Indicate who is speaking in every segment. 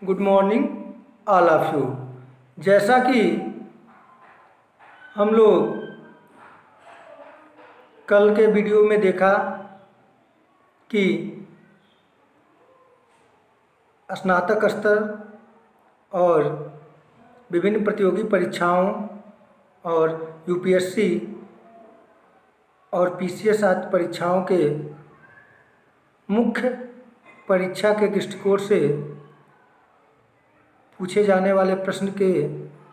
Speaker 1: Good morning all of you. जैसा कि हम लोग कल के वीडियो में देखा कि स्नातक स्तर और विभिन्न प्रतियोगी परीक्षाओं और यूपीएससी और पीसीएस आदि परीक्षाओं के मुख्य परीक्षा के दृष्टिकोण से पूछे जाने वाले प्रश्न के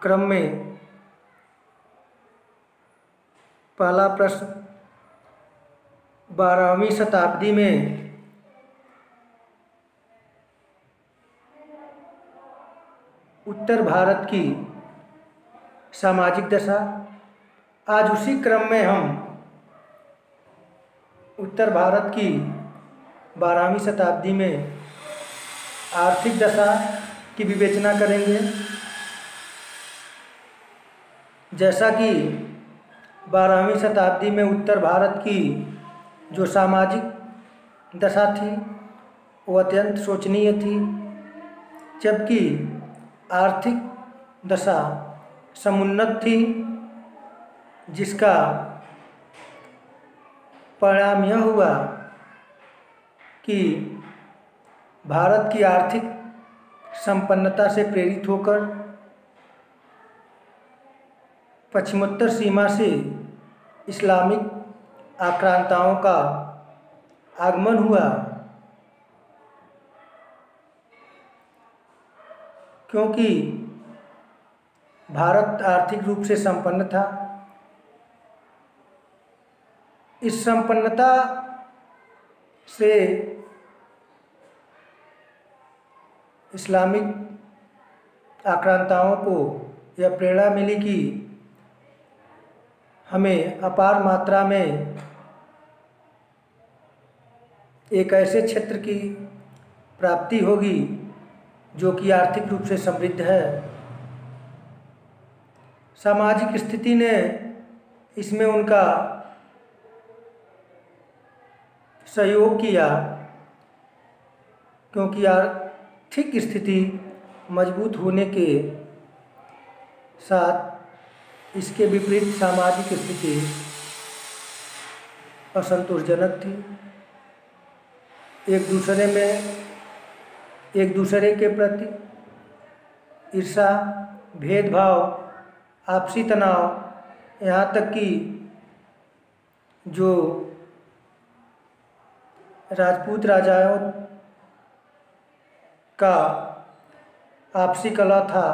Speaker 1: क्रम में पहला प्रश्न 12वीं शताब्दी में उत्तर भारत की सामाजिक दशा। आज उसी क्रम में हम उत्तर भारत की 12वीं शताब्दी में आर्थिक दशा की विवेचना करेंगे। जैसा कि 12वीं शताब्दी में उत्तर भारत की जो सामाजिक दशा थी वो अत्यंत शोचनीय थी, जबकि आर्थिक दशा समुन्नत थी, जिसका परिणाम यह हुआ कि भारत की आर्थिक संपन्नता से प्रेरित होकर पश्चिमोत्तर सीमा से इस्लामिक आक्रांताओं का आगमन हुआ, क्योंकि भारत आर्थिक रूप से संपन्न था। इस संपन्नता से इस्लामिक आक्रांताओं को यह प्रेरणा मिली कि हमें अपार मात्रा में एक ऐसे क्षेत्र की प्राप्ति होगी जो कि आर्थिक रूप से समृद्ध है। सामाजिक स्थिति ने इसमें उनका सहयोग किया, क्योंकि आर्थिक स्थिति मजबूत होने के साथ इसके विपरीत सामाजिक स्थिति असंतोषजनक थी। एक दूसरे के प्रति ईर्ष्या, भेदभाव, आपसी तनाव, यहाँ तक कि जो राजपूत राजाओं का आपसी कलह था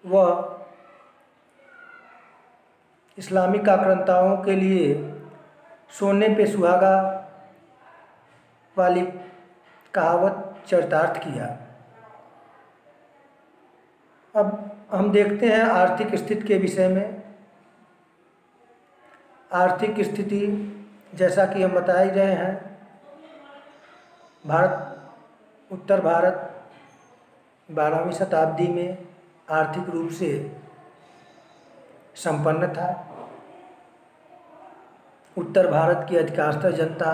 Speaker 1: वह इस्लामिक आक्रांताओं के लिए सोने पे सुहागा वाली कहावत चरितार्थ किया। अब हम देखते हैं आर्थिक स्थिति के विषय में। आर्थिक स्थिति जैसा कि हम बता ही रहे हैं, उत्तर भारत 12वीं शताब्दी में आर्थिक रूप से संपन्न था। उत्तर भारत की अधिकांशतः जनता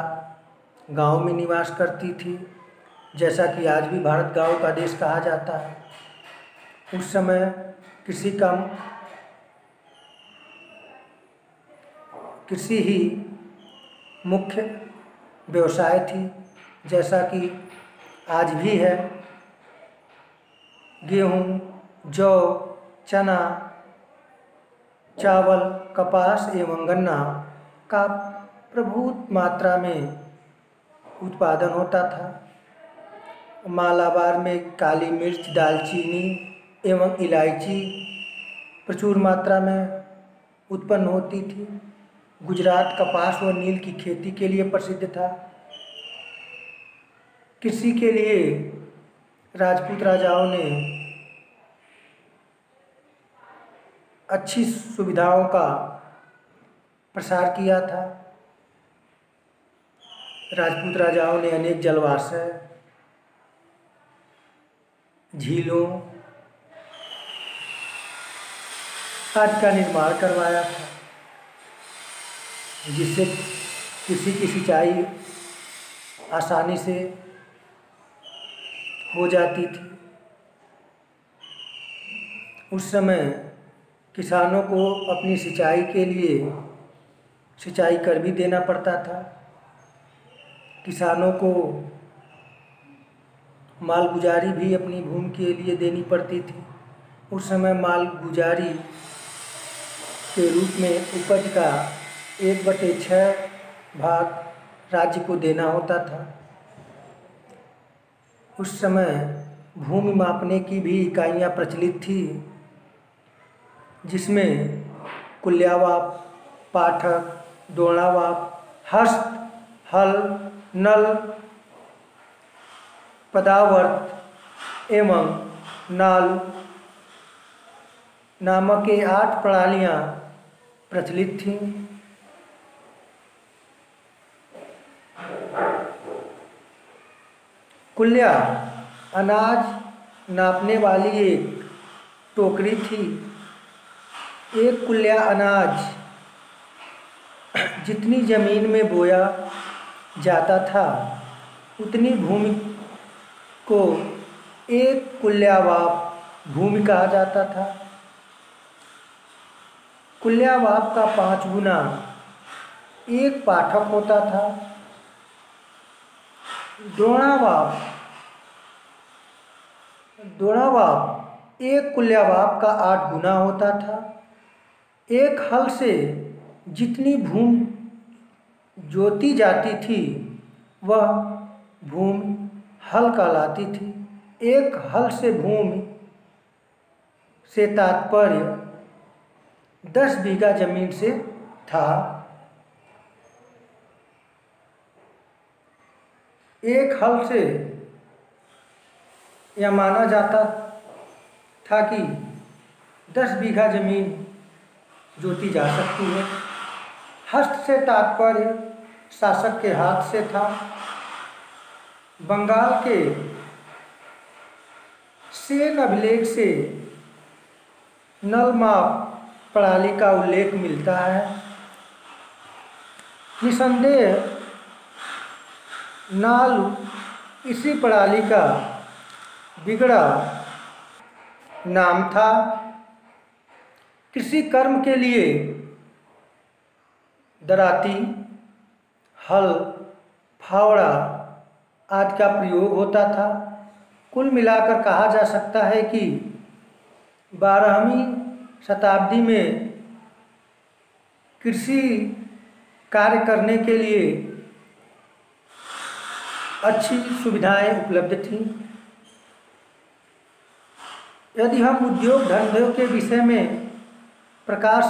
Speaker 1: गांव में निवास करती थी, जैसा कि आज भी भारत गांव का देश कहा जाता है। उस समय कृषि ही मुख्य व्यवसाय थी, जैसा कि आज भी है। गेहूँ, जौ, चना, चावल, कपास एवं गन्ना का प्रभुत मात्रा में उत्पादन होता था। मालाबार में काली मिर्च, दालचीनी एवं इलायची प्रचुर मात्रा में उत्पन्न होती थी। गुजरात कपास व नील की खेती के लिए प्रसिद्ध था। कृषि के लिए राजपूत राजाओं ने अच्छी सुविधाओं का प्रसार किया था। राजपूत राजाओं ने अनेक जलवाशय, झीलों आदि का निर्माण करवाया था, जिससे कृषि की सिंचाई आसानी से हो जाती थी। उस समय किसानों को अपनी सिंचाई के लिए सिंचाई कर भी देना पड़ता था। किसानों को मालगुजारी भी अपनी भूमि के लिए देनी पड़ती थी। उस समय मालगुजारी के रूप में उपज का 1/6 भाग राज्य को देना होता था। उस समय भूमि मापने की भी इकाइयाँ प्रचलित थी, जिसमें कुल्यावाप, पाठक, दोणावाप, हस्त, हल, नल, पदावर्त एवं नाल नामक ये 8 प्रणालियाँ प्रचलित थीं। कुल्या अनाज नापने वाली एक टोकरी थी। एक कुल्या अनाज जितनी जमीन में बोया जाता था उतनी भूमि को एक कुल्यावाप भूमि कहा जाता था। कुल्यावाप का 5 गुना एक पाठक होता था। दोणावाप एक कुल्यावाप का 8 गुना होता था। एक हल से जितनी भूमि जोती जाती थी वह भूमि हल कहलाती थी। एक हल से भूमि से तात्पर्य 10 बीघा जमीन से था। एक हल से यह माना जाता था कि 10 बीघा जमीन जोती जा सकती है। हस्त से तात्पर्य शासक के हाथ से था। बंगाल के सेन अभिलेख से नलमाप प्रणाली का उल्लेख मिलता है। निसंदेह नालू इसी प्रणाली का बिगड़ा नाम था। कृषि कर्म के लिए दराती, हल, फावड़ा आदि का प्रयोग होता था। कुल मिलाकर कहा जा सकता है कि 12वीं शताब्दी में कृषि कार्य करने के लिए अच्छी सुविधाएं उपलब्ध थीं। यदि हम उद्योग धंधों के विषय में प्रकाश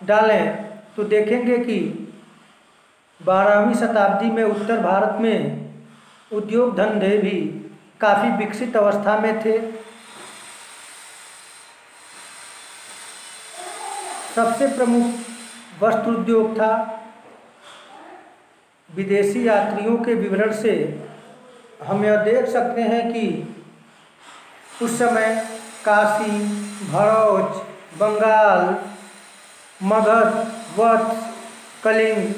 Speaker 1: डालें तो देखेंगे कि 12वीं शताब्दी में उत्तर भारत में उद्योग धंधे भी काफ़ी विकसित अवस्था में थे। सबसे प्रमुख वस्त्र उद्योग था। विदेशी यात्रियों के विवरण से हम यह देख सकते हैं कि उस समय काशी, भड़ौच, बंगाल, मगध, वत्स, कलिंग,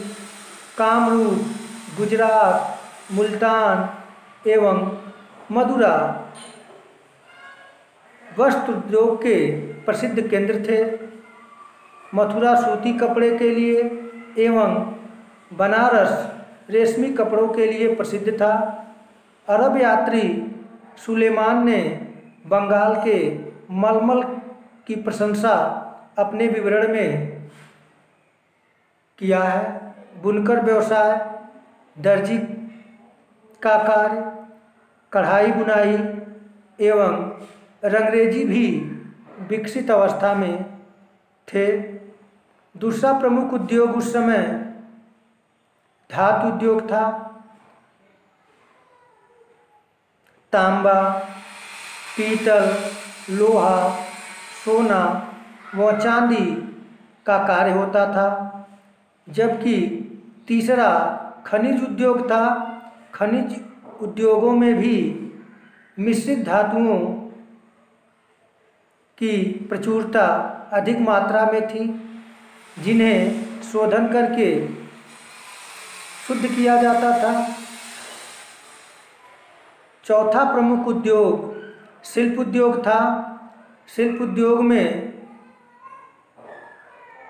Speaker 1: कामरूप, गुजरात, मुल्तान एवं मदुरा वस्त्र उद्योग के प्रसिद्ध केंद्र थे। मथुरा सूती कपड़े के लिए एवं बनारस रेशमी कपड़ों के लिए प्रसिद्ध था। अरब यात्री सुलेमान ने बंगाल के मलमल की प्रशंसा अपने विवरण में किया है। बुनकर व्यवसाय, दर्जी का कार्य, कढ़ाई बुनाई एवं रंगरेजी भी विकसित अवस्था में थे। दूसरा प्रमुख उद्योग उस समय धातु उद्योग था। तांबा, पीतल, लोहा, सोना व चांदी का कार्य होता था। जबकि तीसरा खनिज उद्योग था। खनिज उद्योगों में भी मिश्रित धातुओं की प्रचुरता अधिक मात्रा में थी, जिन्हें शोधन करके शुद्ध किया जाता था। चौथा प्रमुख उद्योग शिल्प उद्योग था। शिल्प उद्योग में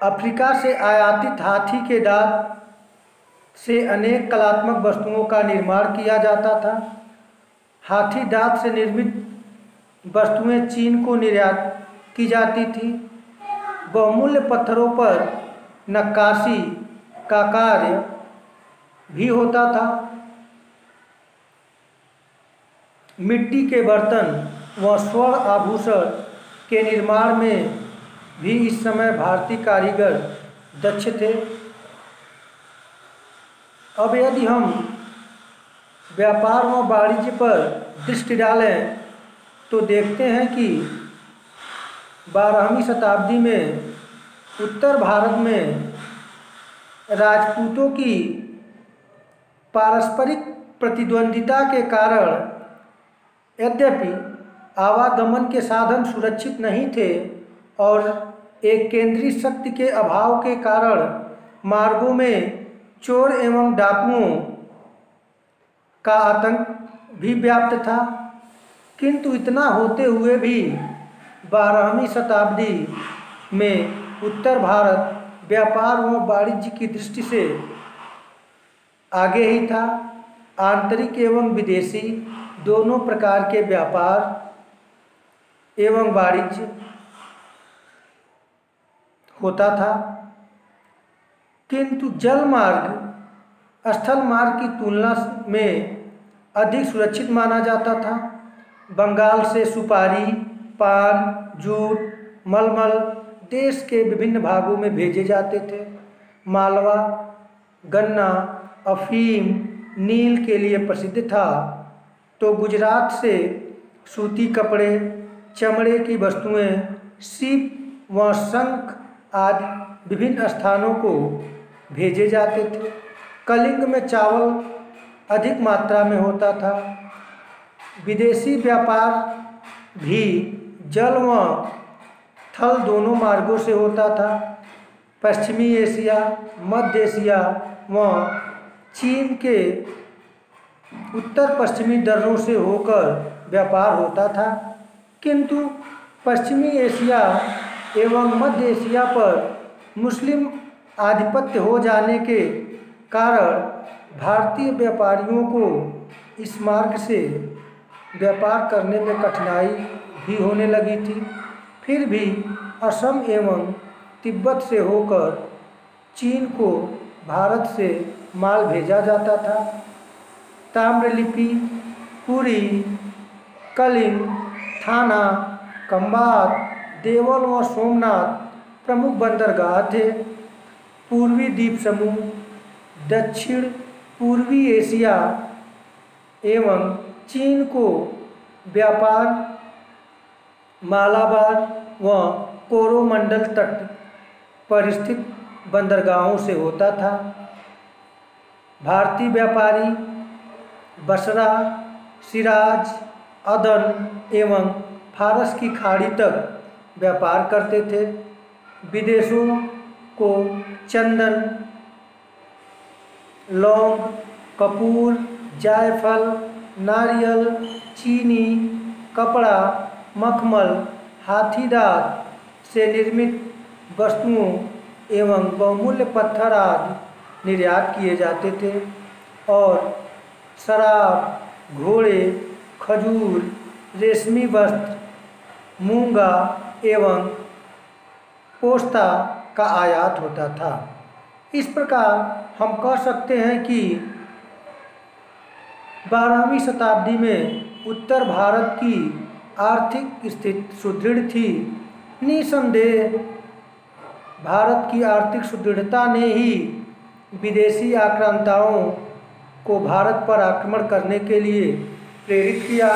Speaker 1: अफ्रीका से आयातित हाथी के दांत से अनेक कलात्मक वस्तुओं का निर्माण किया जाता था। हाथी दांत से निर्मित वस्तुएं चीन को निर्यात की जाती थी। बहुमूल्य पत्थरों पर नक्काशी का कार्य भी होता था। मिट्टी के बर्तन व स्वर्ण आभूषण के निर्माण में भी इस समय भारतीय कारीगर दक्ष थे। अब यदि हम व्यापार व वाणिज्य पर दृष्टि डालें तो देखते हैं कि 12वीं शताब्दी में उत्तर भारत में राजपूतों की पारस्परिक प्रतिद्वंदिता के कारण यद्यपि आवागमन के साधन सुरक्षित नहीं थे और एक केंद्रीय शक्ति के अभाव के कारण मार्गों में चोर एवं डाकुओं का आतंक भी व्याप्त था, किंतु इतना होते हुए भी 12वीं शताब्दी में उत्तर भारत व्यापार व वाणिज्य की दृष्टि से आगे ही था। आंतरिक एवं विदेशी दोनों प्रकार के व्यापार एवं वाणिज्य होता था, किंतु जल मार्ग स्थल मार्ग की तुलना में अधिक सुरक्षित माना जाता था। बंगाल से सुपारी, पान, जूट, मलमल देश के विभिन्न भागों में भेजे जाते थे। मालवा गन्ना, अफीम, नील के लिए प्रसिद्ध था, तो गुजरात से सूती कपड़े, चमड़े की वस्तुएं, सीप व शंख आदि विभिन्न स्थानों को भेजे जाते थे। कलिंग में चावल अधिक मात्रा में होता था। विदेशी व्यापार भी जल व थल दोनों मार्गों से होता था। पश्चिमी एशिया, मध्य एशिया व चीन के उत्तर पश्चिमी दर्रों से होकर व्यापार होता था, किंतु पश्चिमी एशिया एवं मध्य एशिया पर मुस्लिम आधिपत्य हो जाने के कारण भारतीय व्यापारियों को इस मार्ग से व्यापार करने में कठिनाई भी होने लगी थी। फिर भी असम एवं तिब्बत से होकर चीन को भारत से माल भेजा जाता था। ताम्रलिप्ति, पुरी, कलिंग, थाना, खंभात, देवल व सोमनाथ प्रमुख बंदरगाह थे। पूर्वी द्वीप समूह, दक्षिण पूर्वी एशिया एवं चीन को व्यापार मालाबार व कोरोमंडल तट पर स्थित बंदरगाहों से होता था। भारतीय व्यापारी बसरा, सिराज, अदन एवं फारस की खाड़ी तक व्यापार करते थे। विदेशों को चंदन, लौंग, कपूर, जायफल, नारियल, चीनी, कपड़ा, मखमल, हाथीदांत से निर्मित वस्तुओं एवं बहुमूल्य पत्थर आदि निर्यात किए जाते थे और शराब, घोड़े, खजूर, रेशमी वस्त्र, मूंगा एवं पोस्ता का आयात होता था। इस प्रकार हम कह सकते हैं कि 12वीं शताब्दी में उत्तर भारत की आर्थिक स्थिति सुदृढ़ थी। निसंदेह भारत की आर्थिक सुदृढ़ता ने ही विदेशी आक्रांताओं को भारत पर आक्रमण करने के लिए प्रेरित किया।